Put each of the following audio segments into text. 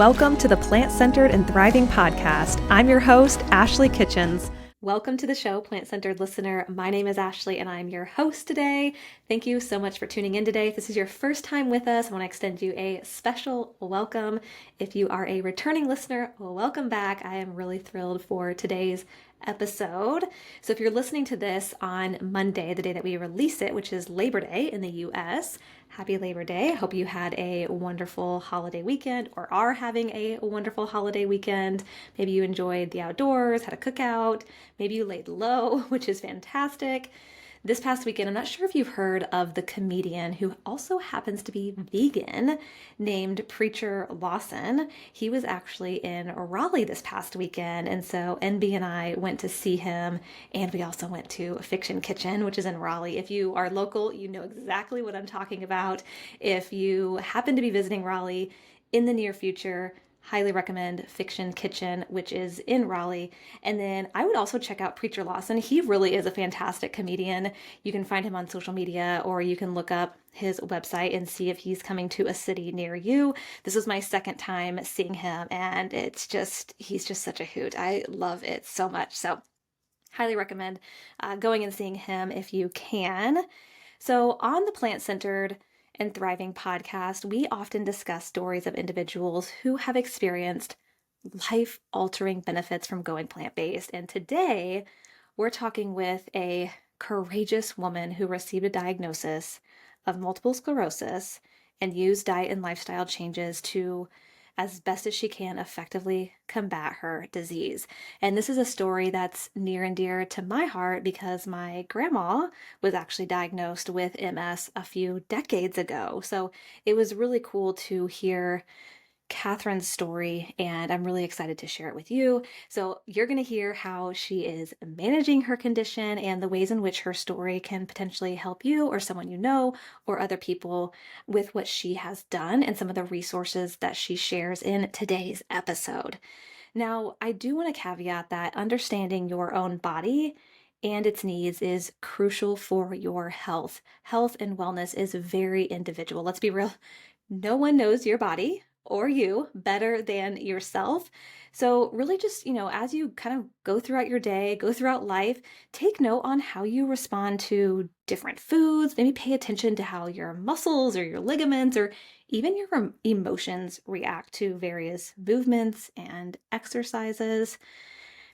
Welcome to the Plant-Centered and Thriving Podcast. I'm your host, Ashley Kitchens. Welcome to the show, Plant-Centered listener. My name is Ashley and I'm your host today. Thank you so much for tuning in today. If this is your first time with us, I want to extend you a special welcome. If you are a returning listener, welcome back. I am really thrilled for today's episode. So if you're listening to this on Monday, the day that we release it, which is Labor Day in the US, happy Labor Day. I hope you had a wonderful holiday weekend or are having a wonderful holiday weekend. Maybe you enjoyed the outdoors, had a cookout, maybe you laid low, which is fantastic. This past weekend, I'm not sure if you've heard of the comedian who also happens to be vegan named Preacher Lawson. He was actually in Raleigh this past weekend, and so NB and I went to see him, and we also went to Fiction Kitchen, which is in Raleigh. If you are local, you know exactly what I'm talking about. If you happen to be visiting Raleigh in the near future, highly recommend Fiction Kitchen, which is in Raleigh. And then I would also check out Preacher Lawson. He really is a fantastic comedian. You can find him on social media, or you can look up his website and see if he's coming to a city near you. This was my second time seeing him, and he's just such a hoot. I love it so much. So highly recommend going and seeing him if you can. So on the Plant-Centered and Thriving podcast, we often discuss stories of individuals who have experienced life-altering benefits from going plant-based. And today, we're talking with a courageous woman who received a diagnosis of multiple sclerosis and used diet and lifestyle changes to, as best as she can, effectively combat her disease. And this is a story that's near and dear to my heart because my grandma was actually diagnosed with MS a few decades ago. So it was really cool to hear Catherine's story, and I'm really excited to share it with you. So you're going to hear how she is managing her condition and the ways in which her story can potentially help you or someone you know or other people with what she has done and some of the resources that she shares in today's episode. Now, I do want to caveat that understanding your own body and its needs is crucial for your health. Health and wellness is very individual. Let's be real. No one knows your body or you better than yourself. So really just, as you kind of go throughout your day, go throughout life, take note on how you respond to different foods. Maybe pay attention to how your muscles or your ligaments or even your emotions react to various movements and exercises.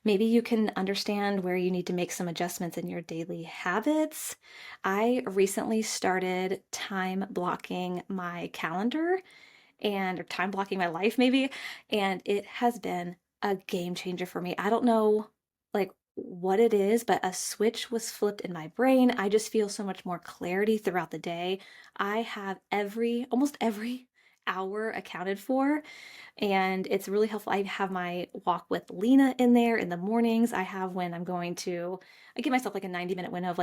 Maybe you can understand where you need to make some adjustments in your daily habits. I recently started time blocking my calendar or time blocking my life maybe, and it has been a game changer for me. I don't know what it is, but a switch was flipped in my brain. I just feel so much more clarity throughout the day. I have almost every hour accounted for, and it's really helpful. I have my walk with Lena in there in the mornings. I have when I give myself like a 90-minute window of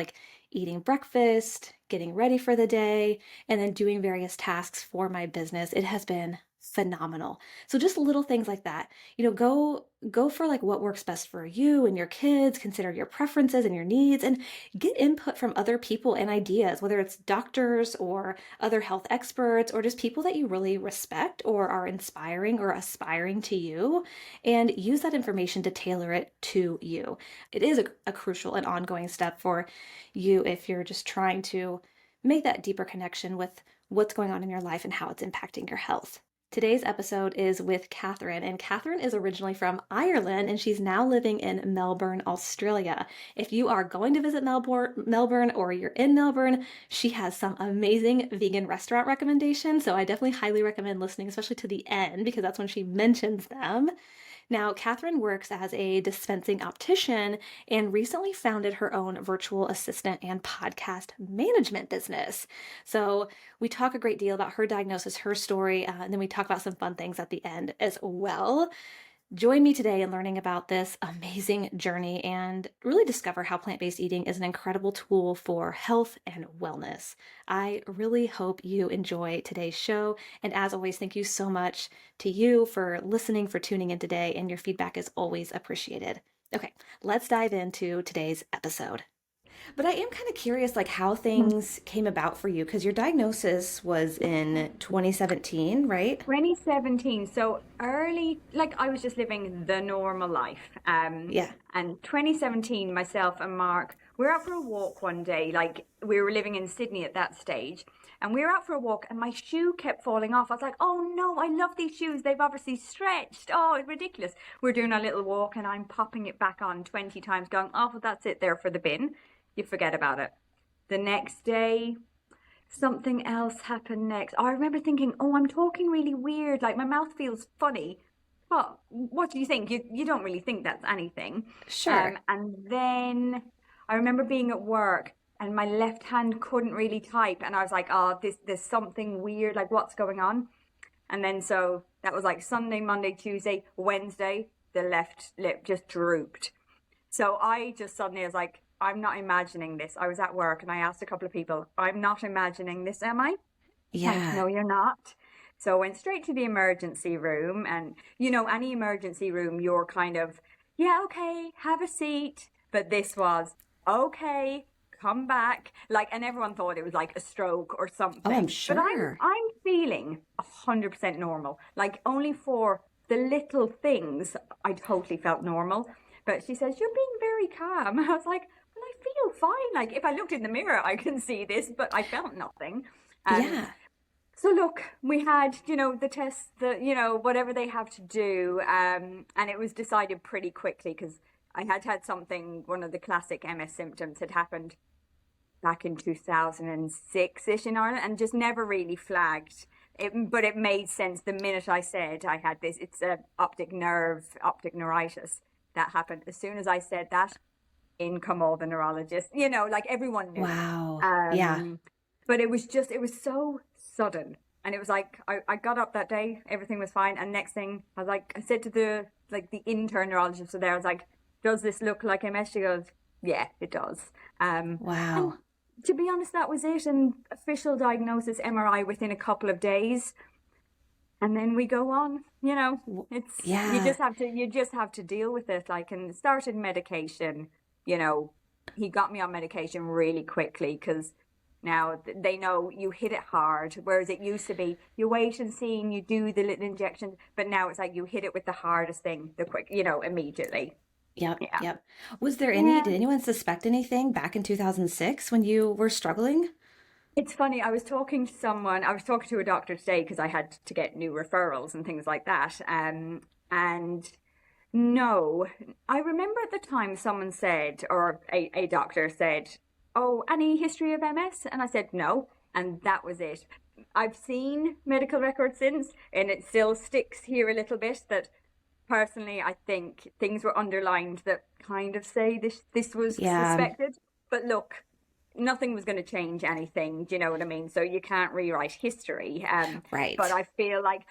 eating breakfast, getting ready for the day, and then doing various tasks for my business. It has been phenomenal. So just little things like that, go for what works best for you and your kids, consider your preferences and your needs, and get input from other people and ideas, whether it's doctors or other health experts or just people that you really respect or are inspiring or aspiring to you, and use that information to tailor it to you. It is a crucial and ongoing step for you if you're just trying to make that deeper connection with what's going on in your life and how it's impacting your health. Today's episode is with Catherine, and Catherine is originally from Ireland, and she's now living in Melbourne, Australia. If you are going to visit Melbourne, or you're in Melbourne, she has some amazing vegan restaurant recommendations, so I definitely highly recommend listening, especially to the end, because that's when she mentions them. Now, Catherine works as a dispensing optician and recently founded her own virtual assistant and podcast management business. So we talk a great deal about her diagnosis, her story, and then we talk about some fun things at the end as well. Join me today in learning about this amazing journey and really discover how plant-based eating is an incredible tool for health and wellness. I really hope you enjoy today's show. And as always, thank you so much to you for listening, for tuning in today, and your feedback is always appreciated. Okay, let's dive into today's episode. But I am kind of curious, like how things came about for you, because your diagnosis was in 2017, right? 2017, so early, like I was just living the normal life. Yeah. And 2017, myself and Mark, we were out for a walk one day. Like we were living in Sydney at that stage, and we were out for a walk, and my shoe kept falling off. I was like, "Oh no, I love these shoes. They've obviously stretched. Oh, it's ridiculous." We're doing our little walk, and I'm popping it back on 20 times, going, "Oh, well, that's it there for the bin." You forget about it. The next day, something else happened next. I remember thinking, oh, I'm talking really weird. Like my mouth feels funny. But what do you think? You don't really think that's anything. Sure. And then I remember being at work and my left hand couldn't really type. And I was like, oh, there's something weird. Like what's going on? And then so that was like Sunday, Monday, Tuesday, Wednesday, the left lip just drooped. So I just suddenly was like, I'm not imagining this. I was at work and I asked a couple of people, I'm not imagining this, am I? Like, Yeah. no, you're not. So I went straight to the emergency room. And, you know, any emergency room, you're kind of, yeah, okay, have a seat. But this was, okay, come back. Like, and everyone thought it was like a stroke or Oh, I'm something. But sure. I'm feeling 100% normal. Like, only for the little things, I totally felt normal. But she says, you're being very calm. I was like, well, I feel fine. Like, if I looked in the mirror, I can see this, but I felt nothing. Yeah. So look, we had, you know, the tests, whatever they have to do. And it was decided pretty quickly because I had something, one of the classic MS symptoms had happened back in 2006-ish in Ireland and just never really flagged. But it made sense the minute I said I had this. It's a optic neuritis that happened. As soon as I said that, in come all the neurologists, like everyone knew. Wow. Yeah. Um, but it was so sudden. And it was like, I got up that day, everything was fine. And next thing, I said to the intern neurologist there, I was like, does this look like MS? She goes, yeah, it does. And Wow. to be honest, that was it. And official diagnosis MRI within a couple of days. And then we go on, it's, Yeah. you just have to deal with it. Like, and started medication, he got me on medication really quickly because now they know you hit it hard. Whereas it used to be you wait and see and you do the little injections, but now it's like you hit it with the hardest thing, the quick, immediately. Yep. Yeah. Yep. Did Yeah. anyone suspect anything back in 2006 when you were struggling? It's funny. I was talking to a doctor today because I had to get new referrals and things like that. And no, I remember at the time someone said, or a doctor said, oh, any history of MS? And I said, no. And that was it. I've seen medical records since, and it still sticks here a little bit that personally, I think things were underlined that kind of say this was Yeah. suspected. But look, nothing was going to change anything. Do you know what I mean? So you can't rewrite history. Right. But I feel like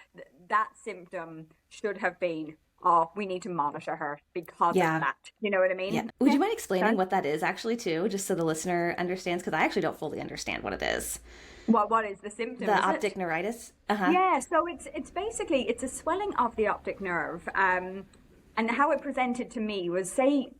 that symptom should have been, oh, we need to monitor her because Yeah. of that. You know what I mean? Yeah. Would Yeah. you mind explaining Sorry? what that is actually too, just so the listener understands? Because I actually don't fully understand what it is. What is the symptom? The Is optic it? neuritis? Uh-huh. Yeah, so it's basically it's a swelling of the optic nerve. And how it presented to me was, say,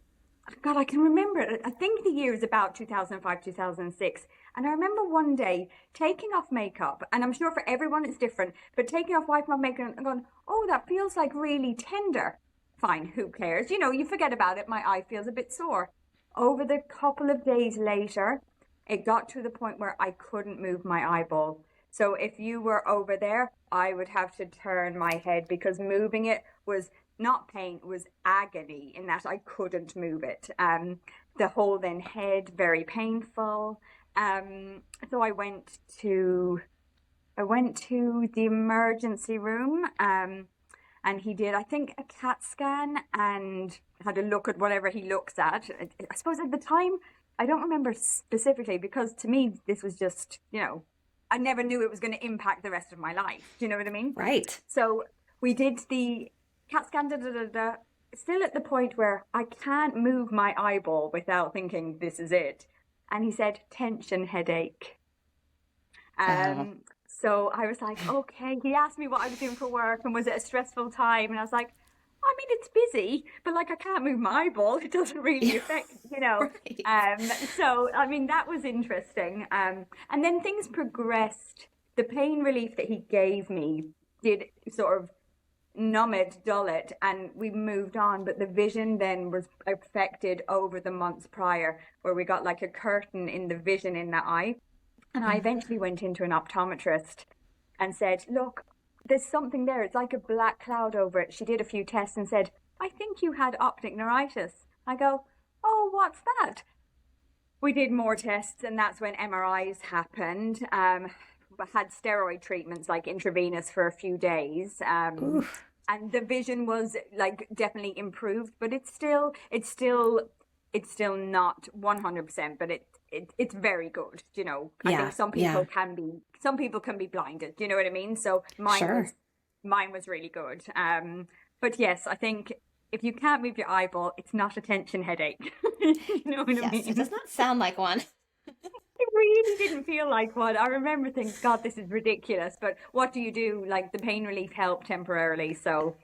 God, I can remember it. I think the year is about 2005, 2006. And I remember one day taking off makeup, and I'm sure for everyone it's different, but taking off wiping off makeup and going, oh, that feels like really tender. Fine, who cares? You forget about it. My eye feels a bit sore. Over the couple of days later, it got to the point where I couldn't move my eyeball. So if you were over there, I would have to turn my head because moving it was not pain, it was agony in that I couldn't move it. The whole then head, very painful. So I went to the emergency room, and he did, I think, a CAT scan and had a look at whatever he looks at. I suppose at the time, I don't remember specifically because to me, this was just, I never knew it was going to impact the rest of my life. Do you know what I mean? Right. So we did the CAT scan, still at the point where I can't move my eyeball without thinking this is it. And he said, tension headache. Uh, So I was like, okay. He asked me what I was doing for work and was it a stressful time? And I was like, mean, it's busy, but like I can't move my eyeball. It doesn't really affect, Right. So, I mean, that was interesting. And then things progressed. The pain relief that he gave me did sort of numb it, dull it, and we moved on. But the vision then was affected over the months prior, where we got like a curtain in the vision in the eye. And I eventually went into an optometrist and said, look, there's something there. It's like a black cloud over it. She did a few tests and said, I think you had optic neuritis. I go, oh, what's that? We did more tests, and that's when MRIs happened. Had steroid treatments like intravenous for a few days. And the vision was like definitely improved, but it's still not 100%, but it's very good. I think some people can be blinded. Do you know what I mean? So mine was really good. But yes, I think if you can't move your eyeball, it's not a tension headache. You know what I mean? It does not sound like one. It really didn't feel like one. I remember thinking, God, this is ridiculous. But what do you do? Like the pain relief helped temporarily. So,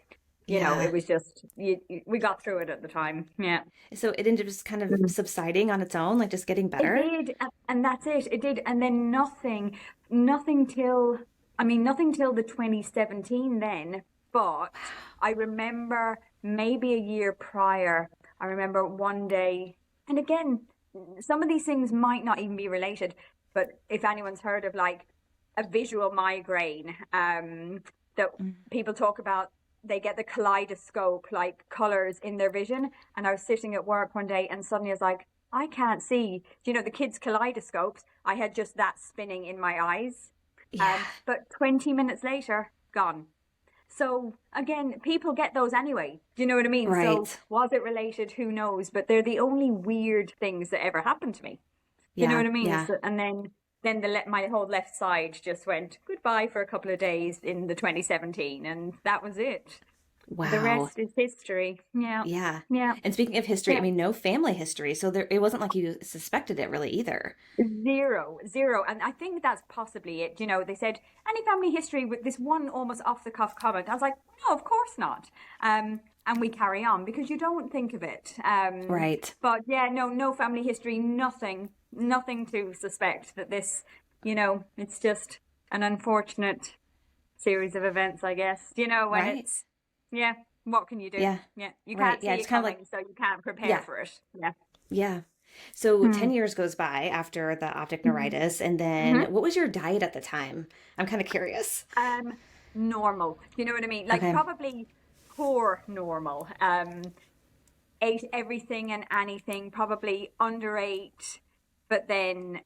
it was just, we got through it at the time. Yeah. So it ended up just kind of subsiding on its own, like just getting better? It did. And that's it. It did. And then nothing till the 2017 then. But I remember maybe a year prior, I remember one day, and again, some of these things might not even be related, but if anyone's heard of like a visual migraine, that people talk about, they get the kaleidoscope, like colors in their vision. And I was sitting at work one day and suddenly I was like, I can't see. The kids' kaleidoscopes? I had just that spinning in my eyes. Yeah. But 20 minutes later, gone. So again, people get those anyway. Do you know what I mean? Right. So was it related? Who knows? But they're the only weird things that ever happened to me. You know what I mean? Yeah. So, and then my whole left side just went goodbye for a couple of days in the 2017, and that was it. Wow. The rest is history. Yeah. Yeah. Yeah. And speaking of history, I mean, no family history. So it wasn't like you suspected it really either. Zero. And I think that's possibly it. They said, any family history, with this one almost off the cuff comment. I was like, no, of course not. And we carry on because you don't think of it. Right. But yeah, no family history, nothing to suspect that this, it's just an unfortunate series of events, I guess. When it's, yeah, what can you do? Yeah. You can't see it's it kind coming, of like, so you can't prepare for it. Yeah. Yeah. So 10 years goes by after the optic neuritis. And then what was your diet at the time? I'm kind of curious. Normal. You know what I mean? Like probably poor normal. Ate everything and anything, probably underate. But then,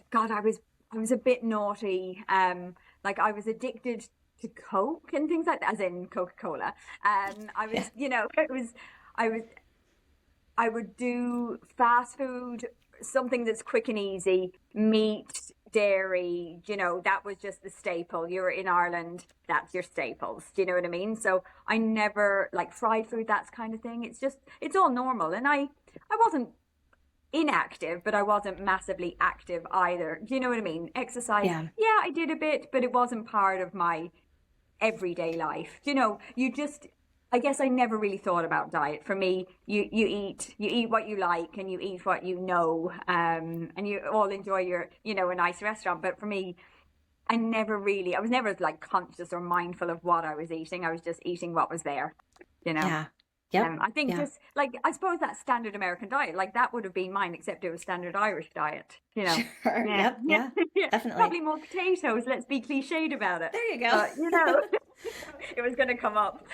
God, I was a bit naughty. Like I was addicted to Coke and things like that, as in Coca-Cola. I was, I would do fast food, something that's quick and easy, meat, dairy, that was just the staple. You're in Ireland, that's your staples. Do you know what I mean? So I never, like fried food, that's kind of thing. It's all normal. And I wasn't inactive, but I wasn't massively active either. Do you know what I mean? Exercise, yeah, I did a bit, but it wasn't part of my everyday life. I guess I never really thought about diet. For me, you eat what you like and you eat what you know, and you all enjoy a nice restaurant. But for me, I was never like conscious or mindful of what I was eating. I was just eating what was there, Yeah. Yep. I think just like, I suppose that standard American diet, like that would have been mine, except it was standard Irish diet, Sure. Yeah. Yeah. Definitely. Probably more potatoes. Let's be cliched about it. There you go. But, it was going to come up.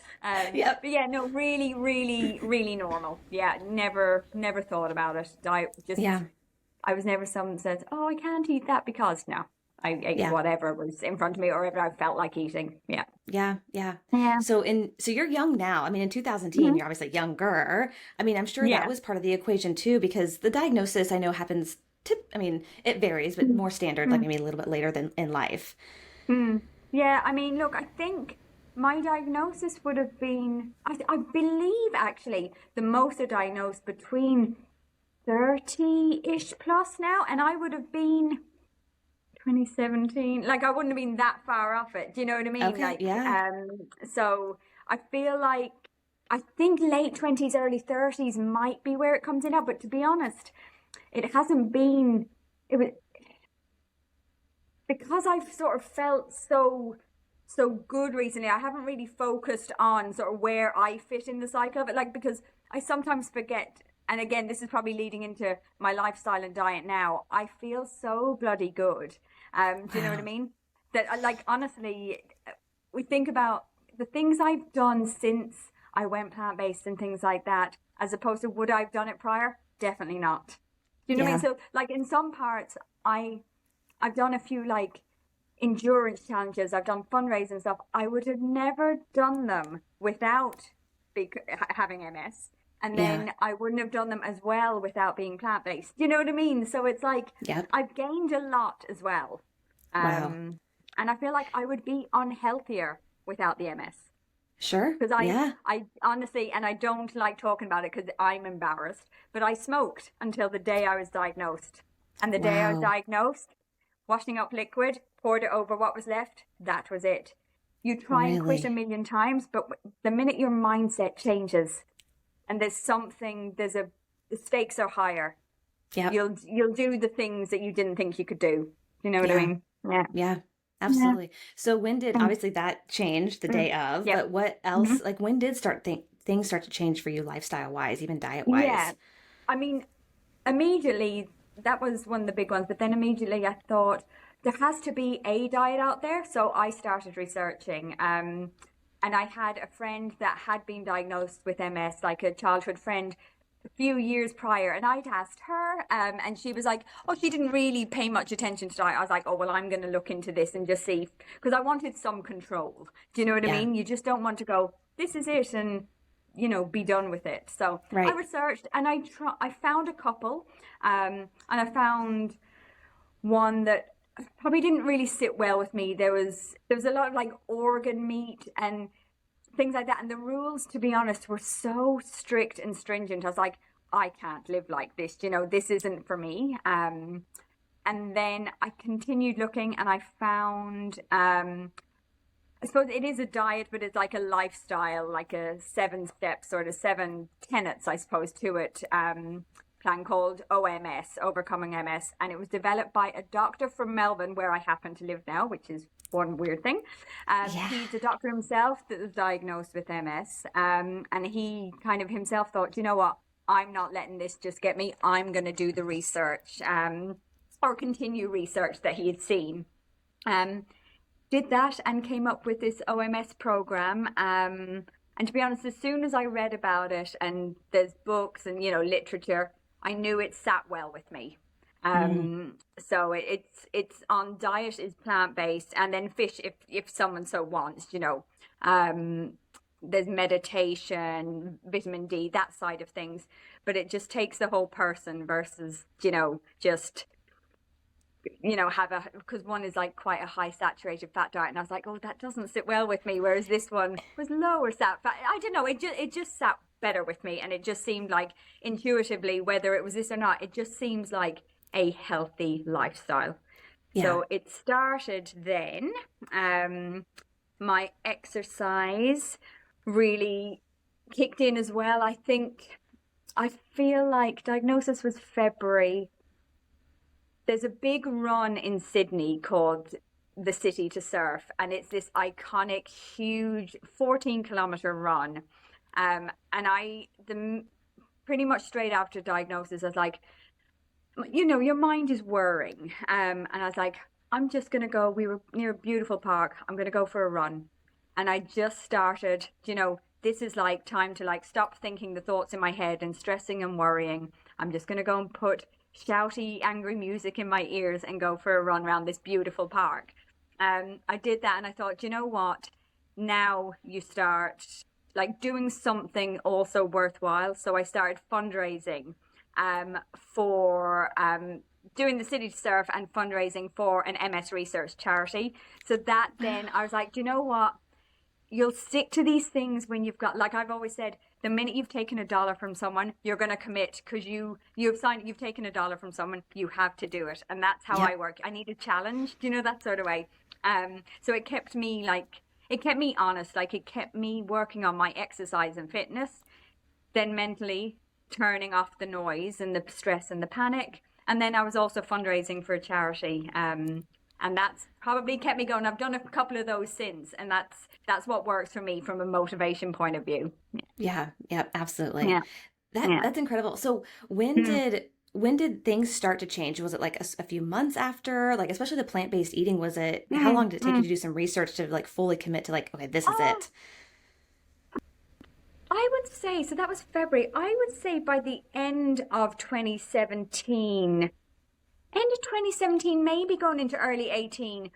Yep. But yeah, no, really, really, really normal. Yeah. Never thought about it. Diet just, I was never someone that says, oh, I can't eat that because no. I ate whatever was in front of me or whatever I felt like eating. Yeah. Yeah. So you're young now. I mean, in 2010, you're obviously younger. I mean, I'm sure that was part of the equation too, because the diagnosis I know happens it varies, but more standard, like maybe a little bit later than in life. Yeah. I mean, look, I think my diagnosis would have been, I believe actually the most are diagnosed between 30-ish plus now. And I would have been 2017, like I wouldn't have been that far off it. Do you know what I mean? Okay, So I feel like I think late 20s, early 30s might be where it comes in now. But to be honest, it hasn't been, it was because I've sort of felt so good recently. I haven't really focused on sort of where I fit in the cycle of it, like, because I sometimes forget. And again, this is probably leading into my lifestyle and diet now. I feel so bloody good. Do you know what I mean? That like, honestly, we think about the things I've done since I went plant-based and things like that, as opposed to would I have done it prior? Definitely not. Do you know what I mean? So like in some parts, I've done a few like endurance challenges. I've done fundraising stuff. I would have never done them without having MS. And then I wouldn't have done them as well without being plant-based. You know what I mean? So it's like, I've gained a lot as well. And I feel like I would be unhealthier without the MS. Sure. Because I honestly, and I don't like talking about it because I'm embarrassed, but I smoked until the day I was diagnosed. And the day I was diagnosed, washing up liquid, poured it over what was left, that was it. You try and quit a million times, but the minute your mindset changes and the stakes are higher, you'll do the things that you didn't think you could do. You know what I mean? Yeah, absolutely. So when did, obviously that changed the day of, but what else, like when did things start to change for you lifestyle wise, even diet wise? Yeah, I mean, immediately, that was one of the big ones, but then immediately I thought there has to be a diet out there. So I started researching, and I had a friend that had been diagnosed with MS, like a childhood friend, a few years prior, and I'd asked her, and she was like, oh, she didn't really pay much attention to diet. I was like, oh, well, I'm going to look into this and just see, because I wanted some control. Do you know what I mean? You just don't want to go, this is it, and, you know, be done with it. So I researched, and I found a couple, and I found one that probably didn't really sit well with me. There was a lot of like organ meat and things like that, and the rules, to be honest, were so strict and stringent. I was like, I can't live like this, you know, this isn't for me. And then I continued looking, and I found I suppose it is a diet, but it's like a lifestyle, like a 7-step sort of 7 tenets, I suppose, to it, plan called OMS, Overcoming MS, and it was developed by a doctor from Melbourne, where I happen to live now, which is one weird thing. He's a doctor himself that was diagnosed with MS, and he kind of himself thought, you know what, I'm not letting this just get me. I'm going to do the research, or continue research that he had seen. Did that and came up with this OMS program. And to be honest, as soon as I read about it, and there's books and, you know, literature, I knew it sat well with me. So it's on diet is plant-based, and then fish if someone so wants, you know. There's meditation, vitamin D, that side of things, but it just takes the whole person versus, you know, just, you know, because one is like quite a high saturated fat diet, and I was like, oh, that doesn't sit well with me, whereas this one was lower fat. I don't know, it just sat better with me, and it just seemed like intuitively, whether it was this or not, it just seems like a healthy lifestyle. So it started then. My exercise really kicked in as well. I feel like diagnosis was February. There's a big run in Sydney called the City to Surf, and it's this iconic, huge 14-kilometer run. And pretty much straight after diagnosis, I was like, you know, your mind is whirring. And I was like, I'm just going to go. We were near a beautiful park. I'm going to go for a run. And I just started, you know, this is like time to like stop thinking the thoughts in my head and stressing and worrying. I'm just going to go and put shouty, angry music in my ears and go for a run around this beautiful park. I did that, and I thought, you know what? Now you start like doing something also worthwhile. So I started fundraising for doing the City to Surf and fundraising for an MS research charity. So that then I was like, do you know what? You'll stick to these things when you've got, like I've always said, the minute you've taken $1 from someone, you're going to commit, because you've taken $1 from someone, you have to do it. And that's how I work. I need a challenge, you know, that sort of way. So it kept me like, it kept me honest. Like it kept me working on my exercise and fitness, then mentally turning off the noise and the stress and the panic. And then I was also fundraising for a charity. And that's probably kept me going. I've done a couple of those since, and that's what works for me from a motivation point of view. Yeah, yeah, absolutely. Yeah. That's incredible. So when did things start to change? Was it like a few months after? Like especially the plant-based eating, was it how long did it take you to do some research to like fully commit to like, okay, this is it? I would say, so that was February. I would say by the end of 2017, maybe going into early 18,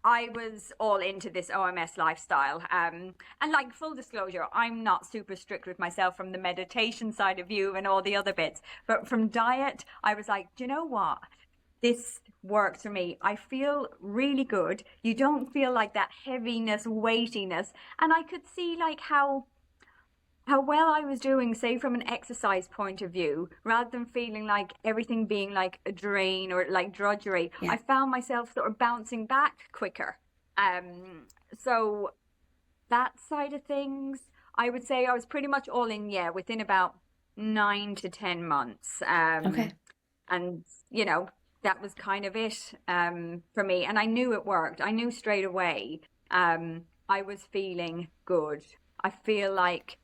I was all into this OMS lifestyle. And like full disclosure, I'm not super strict with myself from the meditation side of view and all the other bits. But from diet, I was like, do you know what? This works for me. I feel really good. You don't feel like that heaviness, weightiness. And I could see like how well I was doing, say, from an exercise point of view, rather than feeling like everything being like a drain or like drudgery. I found myself sort of bouncing back quicker. So that side of things, I would say I was pretty much all in, within about 9 to 10 months. Okay. And, you know, that was kind of it for me. And I knew it worked. I knew straight away I was feeling good. I feel like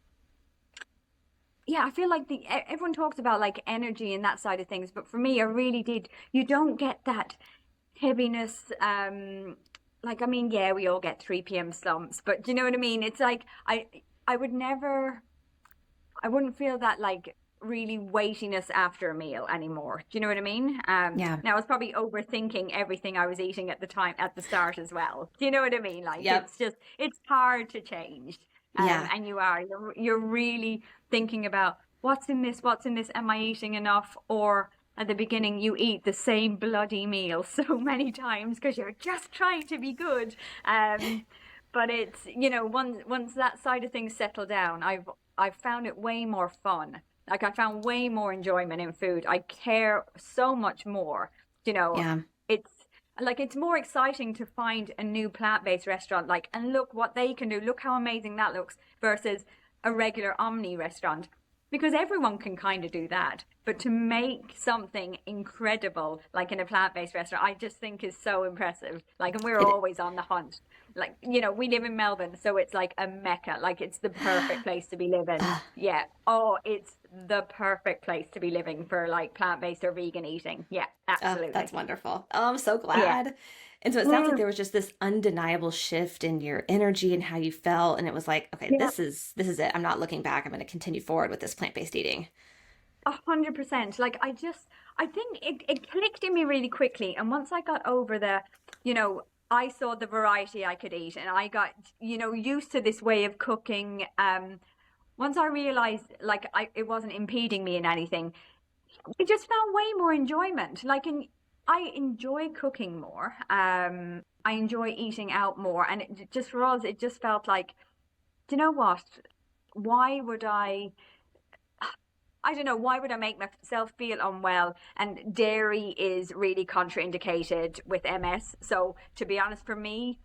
everyone talks about like energy and that side of things, but for me, I really did. You don't get that heaviness. We all get 3 p.m. slumps, but do you know what I mean? It's like I wouldn't feel that like really weightiness after a meal anymore. Do you know what I mean? Now I was probably overthinking everything I was eating at the start as well. Do you know what I mean? Like it's hard to change. And you're really thinking about what's in this, am I eating enough? Or at the beginning you eat the same bloody meal so many times because you're just trying to be good. But it's, you know, once that side of things settle down, I've found it way more fun. Like I found way more enjoyment in food. I care so much more, you know. It's more exciting to find a new plant-based restaurant, like, and look what they can do. Look how amazing that looks versus a regular Omni restaurant, because everyone can kind of do that. But to make something incredible, like in a plant-based restaurant, I just think is so impressive. Like, and we're always on the hunt. Like, you know, we live in Melbourne, so it's like a mecca. Like, it's the perfect place to be living. Yeah. Oh, it's the perfect place to be living for like plant-based or vegan eating. Yeah, absolutely. That's wonderful. Oh, I'm so glad. Yeah. And so it sounds like there was just this undeniable shift in your energy and how you felt. And it was like, okay, this is it. I'm not looking back. I'm going to continue forward with this plant-based eating. 100%. Like, I think it clicked in me really quickly. And once I got over I saw the variety I could eat and I got, used to this way of cooking. Once I realized it wasn't impeding me in anything, I just found way more enjoyment. I enjoy cooking more. I enjoy eating out more. And for us, it just felt like, do you know what? Why would I make myself feel unwell? And dairy is really contraindicated with MS. So to be honest, for me,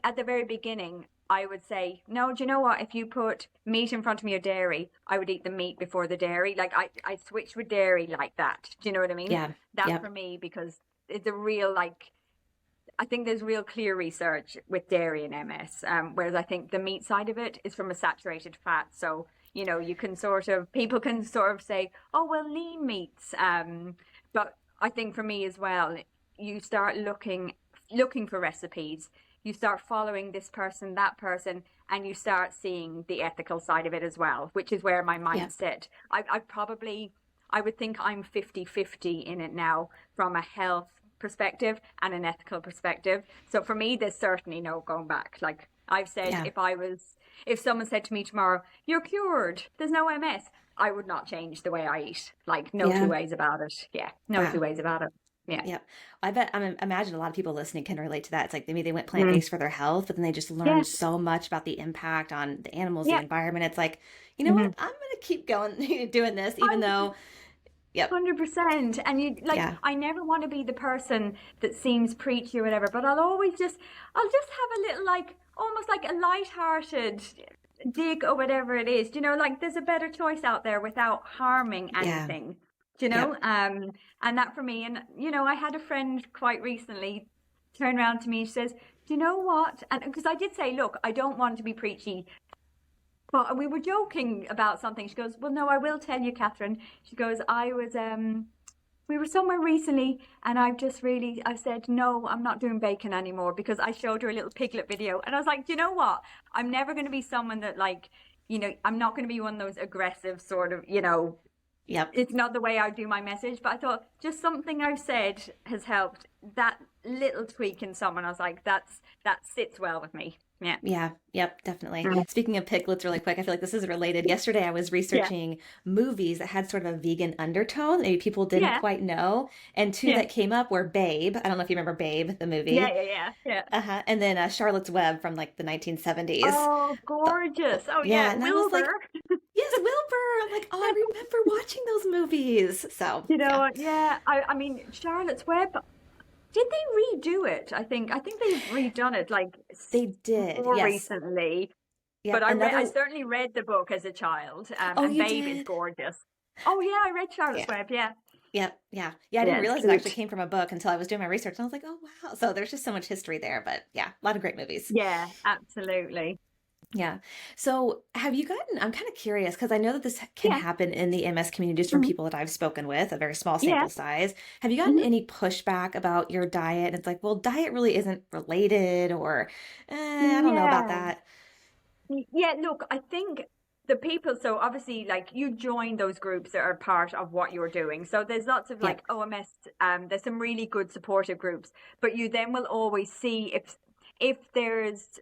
at the very beginning, I would say, no, do you know what? If you put meat in front of me or dairy, I would eat the meat before the dairy. Like I switched with dairy like that. Do you know what I mean? Yeah. That's for me, because it's a real, I think there's real clear research with dairy and MS. Whereas I think the meat side of it is from a saturated fat. So, you can people can sort of say, oh, well, lean meats. But I think for me as well, you start looking for recipes. You start following this person, that person, and you start seeing the ethical side of it as well, which is where my mindset, I would think I'm 50-50 in it now from a health perspective and an ethical perspective. So for me, there's certainly no going back. Like I've said, if someone said to me tomorrow, you're cured, there's no MS, I would not change the way I eat. Like no two ways about it. Yeah, two ways about it. Yeah. I bet, imagine a lot of people listening can relate to that. It's like maybe they went plant-based for their health, but then they just learned so much about the impact on the animals, the environment. It's like, you know what? I'm going to keep going doing this, even though. 100%. And I never want to be the person that seems preachy or whatever, but I'll just have a little almost like a light-hearted dig or whatever it is. Like there's a better choice out there without harming Yeah. anything. Yep. And that for me, and I had a friend quite recently turn around to me and she says, do you know what? And because I did say, look, I don't want to be preachy, but we were joking about something. She goes, well, no, I will tell you, Catherine. She goes, we were somewhere recently and I've said, no, I'm not doing bacon anymore, because I showed her a little piglet video. And I was like, do you know what? I'm never going to be someone that I'm not going to be one of those aggressive sort of, Yep. it's not the way I do my message. But I thought just something I've said has helped. That little tweak in someone, I was like, that sits well with me. Yeah. Yeah. Yep. Definitely. Mm. Speaking of piglets really quick, I feel like this is related. Yesterday I was researching movies that had sort of a vegan undertone that maybe people didn't quite know. And two that came up were Babe. I don't know if you remember Babe, the movie. Yeah. And then Charlotte's Web from like the 1970s. Oh, gorgeous. Oh, yeah. And Wilbur. I was like, yes, Wilbur. I'm like, oh, I remember watching those movies. So, Yeah. I mean, Charlotte's Web. Did they redo it? I think they've redone it like they did, more yes. recently. Yeah, but I certainly read the book as a child. And Babe is gorgeous. Oh yeah, I read Charlotte's Web. Yeah. Yeah. I didn't realize it actually came from a book until I was doing my research. And I was like, oh wow. So there's just so much history there. But yeah, a lot of great movies. Yeah, absolutely. Yeah. So have you gotten, I'm kind of curious because I know that this can happen in the MS community just from people that I've spoken with, a very small sample size. Have you gotten any pushback about your diet? And it's like, well, diet really isn't related, or I don't know about that. Yeah, look, I think the people, so obviously like you join those groups that are part of what you're doing. So there's lots of like OMS, there's some really good supportive groups, but you then will always see if there's,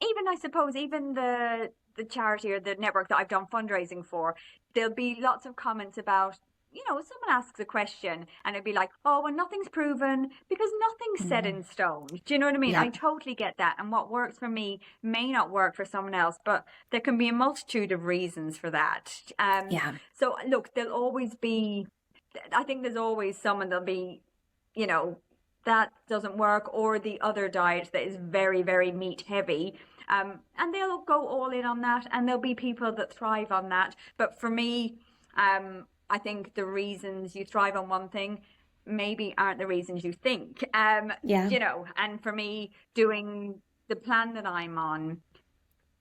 even I suppose, even the charity or the network that I've done fundraising for, there'll be lots of comments about, someone asks a question and it'd be like, oh, well, nothing's proven because nothing's set in stone. Do you know what I mean? I totally get that. And what works for me may not work for someone else, but there can be a multitude of reasons for that. So look, there'll always be, I think there's always someone that'll be, that doesn't work, or the other diet that is very, very meat heavy. And they'll go all in on that, and there'll be people that thrive on that. But for me, I think the reasons you thrive on one thing maybe aren't the reasons you think. And for me, doing the plan that I'm on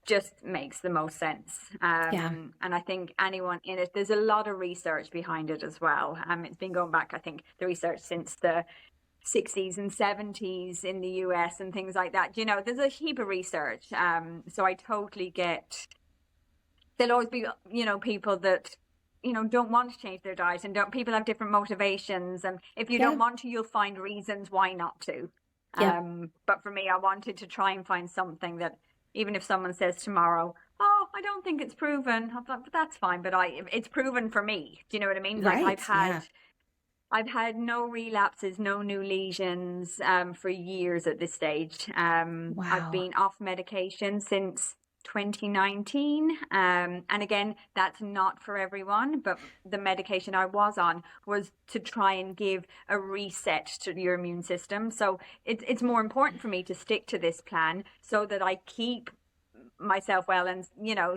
just makes the most sense. And I think anyone in it, there's a lot of research behind it as well. It's been going back, I think, the research since the 60s and 70s in the US and things like that. There's a heap of research. So I totally get, there'll always be, people that, don't want to change their diet, and people have different motivations. And if you don't want to, you'll find reasons why not to. But for me, I wanted to try and find something that, even if someone says tomorrow, oh, I don't think it's proven, I'm like, but that's fine. But it's proven for me. Do you know what I mean? Right. Like I've had no relapses, no new lesions for years at this stage. I've been off medication since 2019. And again, that's not for everyone, but the medication I was on was to try and give a reset to your immune system. So it's more important for me to stick to this plan so that I keep myself well, and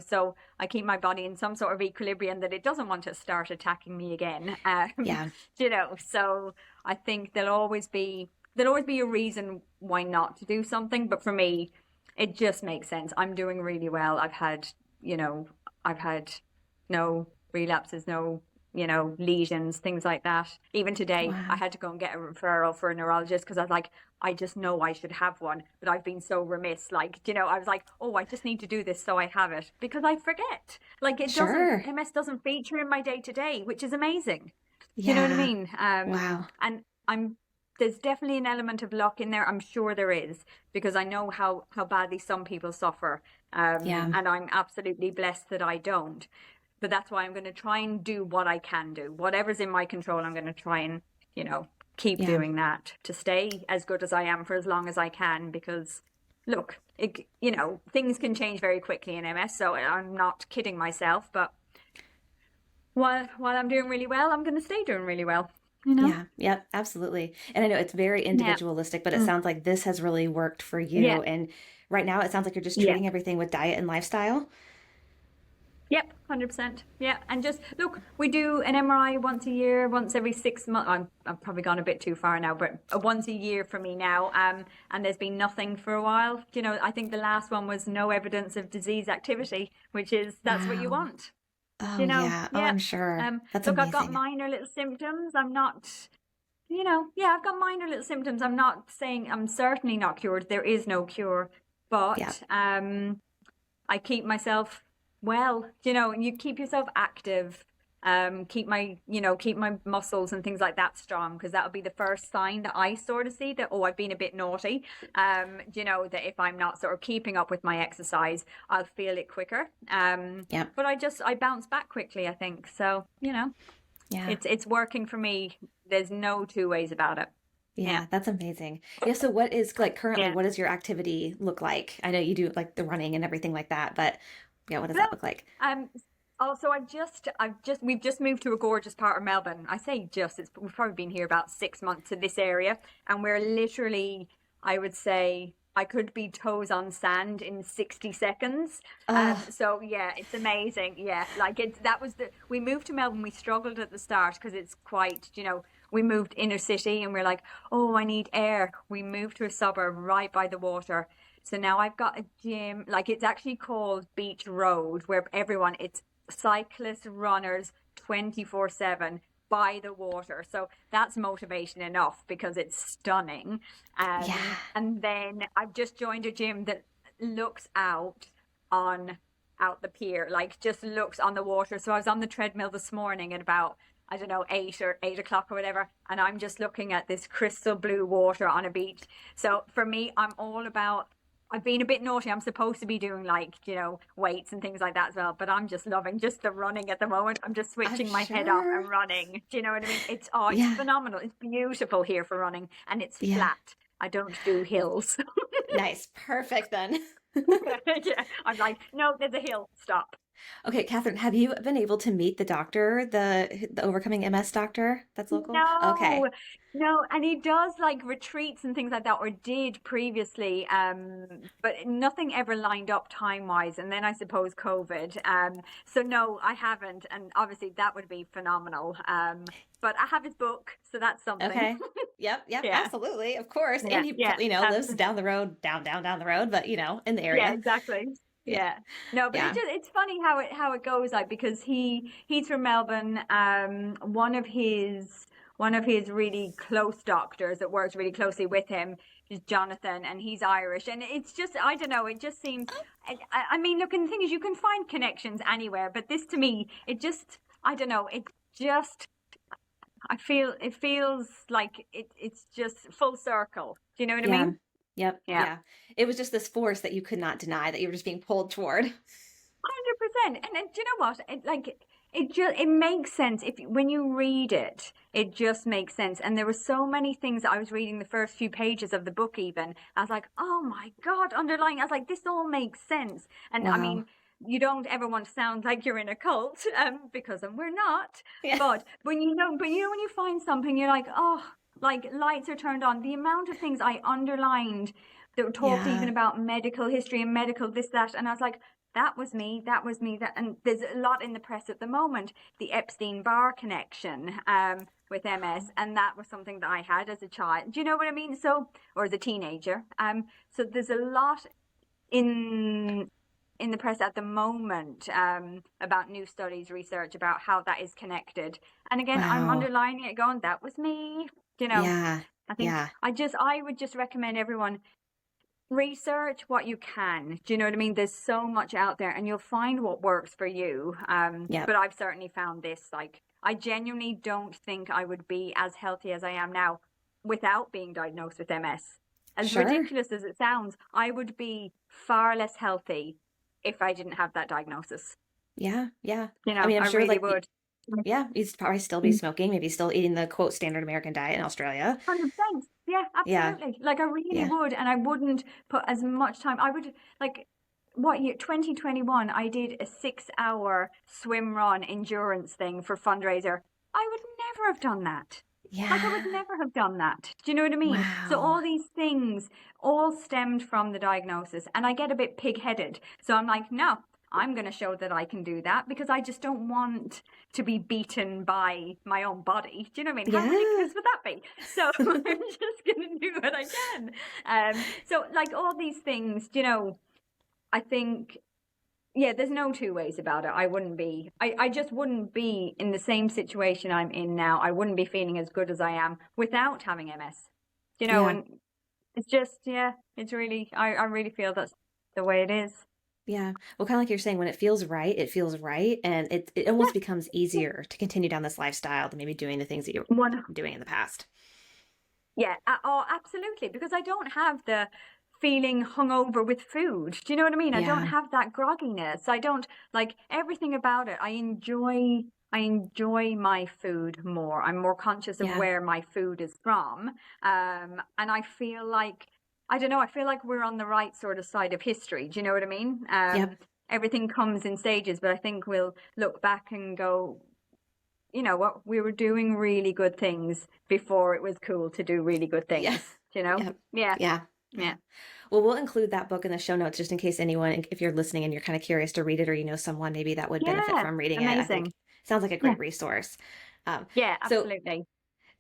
so I keep my body in some sort of equilibrium that it doesn't want to start attacking me again. So I think there'll always be a reason why not to do something, but for me it just makes sense. I'm doing really well. I've had no relapses, no lesions, things like that. Even today, I had to go and get a referral for a neurologist because I was like, I just know I should have one, but I've been so remiss. Like, I was like, oh, I just need to do this so I have it, because I forget. Like, MS doesn't feature in my day to day, which is amazing. You know what I mean? And there's definitely an element of luck in there. I'm sure there is, because I know how badly some people suffer. And I'm absolutely blessed that I don't. But that's why I'm going to try and do what I can do. Whatever's in my control, I'm going to try and, keep doing that to stay as good as I am for as long as I can. Because, look, things can change very quickly in MS. So I'm not kidding myself. But while I'm doing really well, I'm going to stay doing really well. Absolutely. And I know it's very individualistic, but it sounds like this has really worked for you. And right now it sounds like you're just Yeah. treating everything with diet and lifestyle. Yep, 100%. Yeah, and just look, we do an MRI once a year, once every 6 months. I've probably gone a bit too far now, but once a year for me now. And there's been nothing for a while. You know, I think the last one was no evidence of disease activity, which is that's what you Wow. want. Oh You know, yeah. Oh, yeah. I'm sure. That's Look, I've got amazing. minor little symptoms. I'm not, yeah, I've got minor little symptoms. I'm not saying I'm certainly not cured. There is no cure, Yeah. but I keep myself well, and you keep yourself active. Keep my muscles and things like that strong, because that would be the first sign that I sort of see that, oh, I've been a bit naughty. That if I'm not sort of keeping up with my exercise, I'll feel it quicker. Yep. But I bounce back quickly, I think. So, Yeah. it's working for me. There's no two ways about it. Yeah. Yeah, that's amazing. Yeah, so what is like currently, Yeah. what does your activity look like? I know you do like the running and everything like that, but yeah, what does that Well, look like? Also, we've just moved to a gorgeous part of Melbourne. I say we've probably been here about 6 months to this area, and we're literally, I would say, I could be toes on sand in 60 seconds. Oh, So yeah, it's amazing. Yeah, like we moved to Melbourne. We struggled at the start because it's quite, we moved inner city and we're like, oh, I need air. We moved to a suburb right by the water. So now I've got a gym, like it's actually called Beach Road, where it's cyclists, runners, 24/7 by the water. So that's motivation enough because it's stunning. yeah. And then I've just joined a gym that looks on out the pier, like just looks on the water. So I was on the treadmill this morning at about, I don't know, 8 or 8 o'clock or whatever, and I'm just looking at this crystal blue water on a beach. So for me, I'm all about, I've been a bit naughty. I'm supposed to be doing like, weights and things like that as well, but I'm just loving just the running at the moment. I'm just I'm switching my head off sure. and running. Do you know what I mean? It's Yeah. phenomenal. It's beautiful here for running, and it's Yeah. flat. I don't do hills. Nice. Perfect then. Yeah, I'm like, no, there's a hill. Stop. Okay, Catherine, have you been able to meet the doctor, the Overcoming MS doctor that's local? No, Okay. no, and he does like retreats and things like that, or did previously, but nothing ever lined up time-wise. And then I suppose COVID. So no, I haven't, and obviously that would be phenomenal. But I have his book, so that's something. Okay. Yep, yep, Yeah, absolutely. Of course. yeah, And he, yeah. lives down the road, down the road, but in the Yeah, area. exactly. Yeah. Yeah. No, but Yeah. it's funny how it goes, like, because he's from Melbourne. One of his really close doctors that works really closely with him is Jonathan, and he's Irish. And it's just, I don't know, it just seems, I mean, look, and the thing is, you can find connections anywhere, but this to me, it just, I don't know, it just, it feels like it's just full circle. Do you know what I Yeah. mean? Yep. Yeah. Yeah. It was just this force that you could not deny that you were just being pulled toward. 100%. And do you know what? It makes sense if when you read it. It just makes sense. And there were so many things that I was reading the first few pages of the book. Even I was like, oh my God, underlying. I was like, this all makes sense. And I Wow. mean, you don't ever want to sound like you're in a cult, because we're not. Yeah. But when when you find something, you're like, oh, like lights are turned on. The amount of things I underlined that talked even Yeah. about medical history and medical this, that. And I was like, that was me, that. And there's a lot in the press at the moment, the Epstein-Barr connection with MS. And that was something that I had as a child. Do you know what I mean? So, or as a teenager. So there's a lot in the press at the moment, about new studies, research about how that is connected. And again, I'm Wow. underlining it, going, that was me. Yeah. I think Yeah. I would just recommend everyone research what you can. Do you know what I mean? There's so much out there, and you'll find what works for you. Yep. But I've certainly found this. Like, I genuinely don't think I would be as healthy as I am now without being diagnosed with MS. As Sure. ridiculous as it sounds, I would be far less healthy if I didn't have that diagnosis. Yeah. Yeah. I mean, I'm I sure really like would. yeah, you'd probably still be smoking, maybe still eating the quote standard American diet in Australia. 100%. Yeah, Yeah. absolutely. Like, I really Yeah. would. And I wouldn't put as much time. I would, like, what year? 2021, I did a 6-hour swim run endurance thing for fundraiser. I would never have done that. Like I would Yeah. never have done that. Do you know what I mean? So Wow. all these things all stemmed from the diagnosis, and I get a bit pig-headed. So I'm like, no, I'm going to show that I can do that because I just don't want to be beaten by my own body. Do you know what I mean? How Yeah. ridiculous would that be? So I'm just going to do what I can. So like all these things, you know, I think yeah, there's no two ways about it. I just wouldn't be in the same situation I'm in now. I wouldn't be feeling as good as I am without having MS. You know, Yeah. and it's just, yeah, it's really, I really feel that's the way it is. Yeah. Well, kind of like you're saying, when it feels right, it feels right. And it almost Yeah, becomes easier to continue down this lifestyle than maybe doing the things that you one, were doing in the past. yeah, oh, absolutely. Because I don't have the feeling hungover with food. Do you know what I mean? I don't Yeah. have that grogginess. I don't like everything about it. I enjoy my food more. I'm more conscious of Yeah. where my food is from. And I feel like I don't know, I feel like we're on the right sort of side of history. Do you know what I mean? Yep. Everything comes in stages, but I think we'll look back and go, you know what, we were doing really good things before it was cool to do really good Yeah. things, you know? Yep. Yeah, Yeah. yeah, Yeah. Well, we'll include that book in the show notes just in case anyone, if you're listening and you're kind of curious to read it, or you know someone maybe that would benefit yeah, from reading it. I think amazing. it sounds like a Yeah, great resource. Um, yeah, so, absolutely.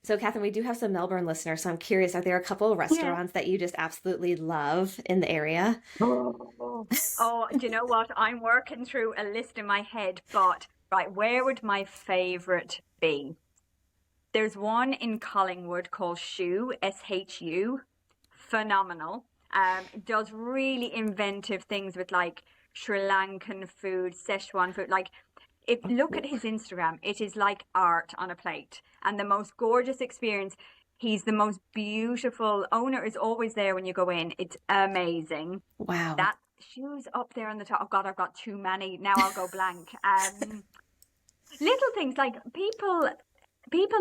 so Catherine, we do have some Melbourne listeners, so I'm curious, are there a couple of Yeah. restaurants that you just absolutely love in the area? Oh, oh, do you know what? I'm working through a list in my head, but right, where would my favorite be? There's one in Collingwood called Shu, SHU. Phenomenal. It does really inventive things with like Sri Lankan food, Szechuan food. Like, if look at his Instagram, it is like art on a plate, and the most gorgeous experience. He's the most beautiful owner is always there when you go in. It's amazing. Wow. That shoes up there on the top. Oh God, I've got too many. Now I'll go blank. Little things like people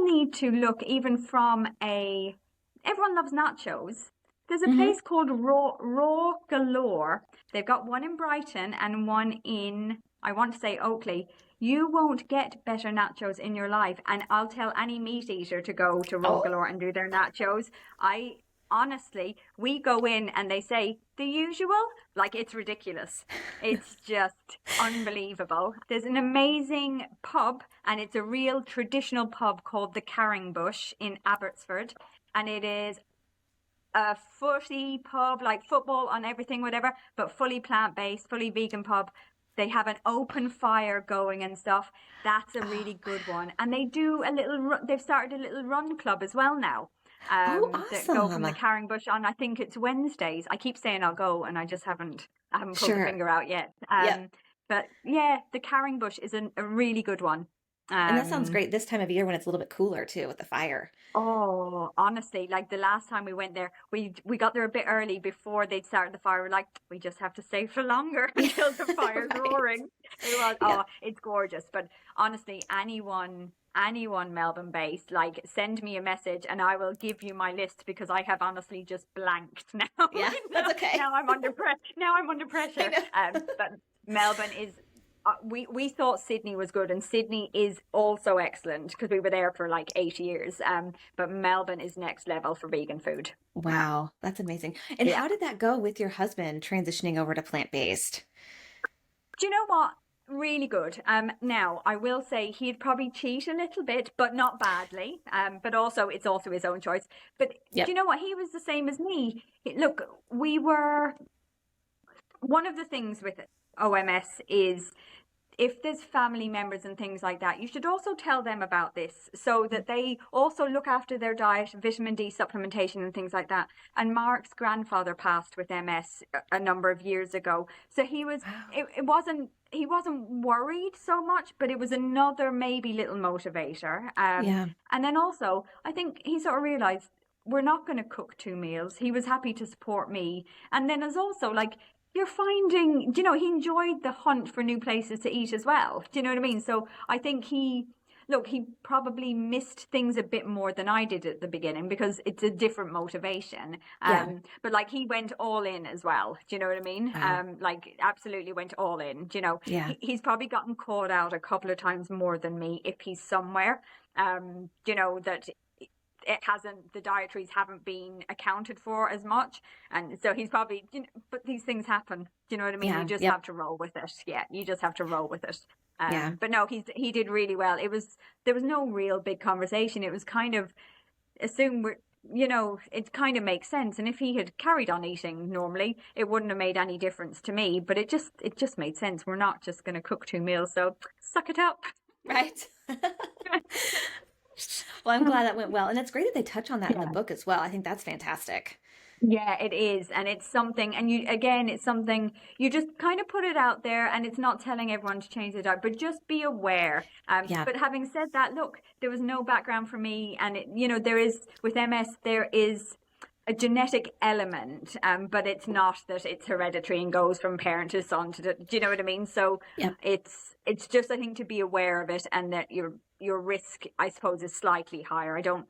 need to look even from a everyone loves nachos. There's a Hmm. place called Raw Galore. They've got one in Brighton and one in, I want to say, Oakley. You won't get better nachos in your life. And I'll tell any meat eater to go to Raw Oh, Galore and do their nachos. I honestly, we go in and they say the usual, like it's ridiculous. It's just unbelievable. There's an amazing pub, and it's a real traditional pub called the Carringbush in Abbotsford. And it is a footy pub, like football on everything, whatever, but fully plant-based, fully vegan pub. They have an open fire going and stuff. That's a oh, really good one. And they do a little, they've started a little run club as well now. oh, That go from the awesome. Carringbush on. I think it's Wednesdays. I keep saying I'll go, and I haven't pulled the Sure. finger out yet. Yep. But yeah, the Carringbush is a really good one. And that sounds Um, great this time of year when it's a little bit cooler too with the fire. Oh, honestly, like the last time we went there, we got there a bit early before they'd started the fire. We're like, we just have to stay for longer Yeah, until the fire's right. roaring. It was, Yeah. oh, it's gorgeous. But honestly, anyone Melbourne based, like send me a message and I will give you my list because I have honestly just blanked now. Yeah, that's okay. Now I'm under pressure. Now I'm under I pressure. know. But Melbourne is we thought Sydney was good, and Sydney is also excellent because we were there for like 8 years. But Melbourne is next level for vegan food. Wow, that's amazing. And Yeah. how did that go with your husband transitioning over to plant-based? Do you know what? Really good. Now I will say he'd probably cheat a little bit, but not badly. But also it's also his own choice. But do you Yep. know what? He was the same as me. Look, we were one of the things with OMS is if there's family members and things like that, you should also tell them about this so that they also look after their diet, vitamin D supplementation and things like that. And Mark's grandfather passed with MS a number of years ago. So Wow. he wasn't worried so much, but it was another maybe little motivator. Yeah. And then also, I think he sort of realized we're not going to cook 2 meals. He was happy to support me. And then as also like, you're finding, you know, he enjoyed the hunt for new places to eat as well. Do you know what I mean? So I think he probably missed things a bit more than I did at the beginning because it's a different motivation. Yeah. But like he went all in as well. Do you know what I mean? Wow. Like absolutely went all in. Do you know, Yeah. he's probably gotten caught out a couple of times more than me if he's somewhere. You know, that the dietaries haven't been accounted for as much. And so he's probably, but these things happen. Do you know what I mean? Yeah. You just Yep. have to roll with it. Yeah, you just have to roll with it. Yeah. But no, he did really well. There was no real big conversation. It was kind of assume it kind of makes sense. And if he had carried on eating normally, it wouldn't have made any difference to me. But it just made sense. We're not just going to cook 2 meals, so suck it up. Right. Well, I'm glad that went well. And it's great that they touch on that in the book as well. I think that's fantastic. Yeah, it is. And it's something, and it's something you just kind of put it out there, and it's not telling everyone to change their diet, but just be aware. But having said that, look, there was no background for me, and there is, with MS, there is a genetic element, but it's not that it's hereditary and goes from parent to son do you know what I mean? So it's just, I think, to be aware of it, and that your risk, I suppose, is slightly higher. I don't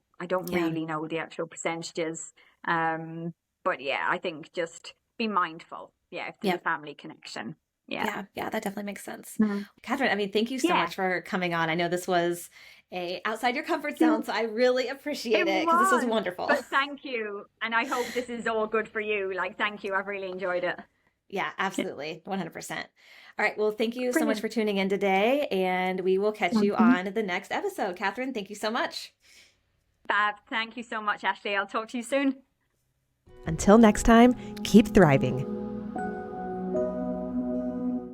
really know the actual percentages. But yeah, I think just be mindful. Yeah, if there's a family connection. Yeah, that definitely makes sense. Catherine, I mean, thank you so much for coming on. I know this was outside your comfort zone, so I really appreciate it because this was wonderful. But thank you. And I hope this is all good for you. Thank you. I've really enjoyed it. Yeah, absolutely. 100%. All right. Well, thank you so much for tuning in today, and we will catch you on the next episode. Catherine, thank you so much. Fab. Thank you so much, Ashley. I'll talk to you soon. Until next time, keep thriving.